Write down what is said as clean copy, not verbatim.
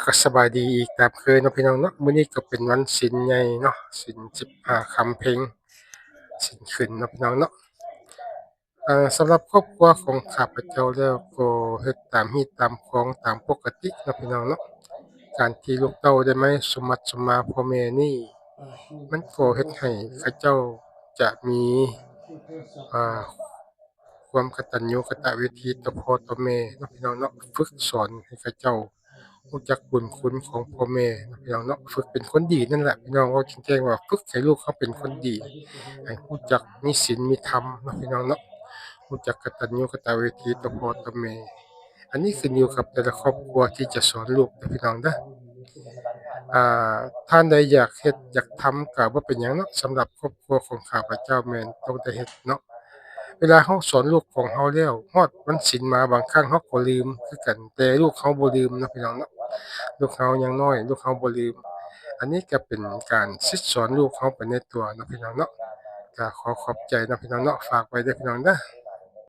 ก็สบายดีอีกตามเคยเนาะพี่น้องเนาะมื้อนี้ก็เป็นวันศีลใหญ่เนาะศีล15ค่ำเพ็งศีลขึ้นเนาะพี่น้องเนาะสำหรับครอบครัวของข้าพเจ้าแล้วก็เฮ็ดตามฮีตตามคองตามปกติเนาะพี่น้องเนาะการที่ลูกเต้าได้มาสมมาสมมาพ่อแม่นี่มันก็เฮ็ดให้เขาเจ้าจะมีอ่าความกตัญญูกตเวทีต่อพ่อต่อแม่เนาะพี่น้องเนาะฝึกสอนให้เขาเจ้า รู้จักบุญคุณของพ่อแม่นะพี่น้องเนาะฝึกเป็นคนดีนั่นแหละพี่น้องเว้าแจ้งๆว่าฝึกให้ลูกเขาเป็นคนดีให้รู้จักมีศีลมีธรรมเนาะพี่น้องเนาะรู้จักกตัญญูกตเวทีต่อพ่อต่อแม่อันนี้ขึ้นอยู่กับแต่ละครอบครัวที่จะสอนลูกนะพี่น้องเด้ออ่ท่านใดอยากเฮ็ดอยากทำก็บ่เป็นหยังเนาะสำหรับครอบครัวของข้าพเจ้าแม่นต้องได้เฮ็ดเนาะเวลาเราสอนลูกของเราแล้วฮอดวันศีลมาบางครั้งเราก็ลืมคือกันแต่ลูกเราบ่ลืมเนาะพี่น้องเนาะ ลูกเขายังน้อยลูกเขาบ่ลืมอันนี้ก็เป็นการซิดสอนลูกเขาไปในตัวเนาะพี่น้องเนาะก็ขอขอบใจเนาะพี่น้องเนาะฝากไว้เด้อพี่น้องเด้อ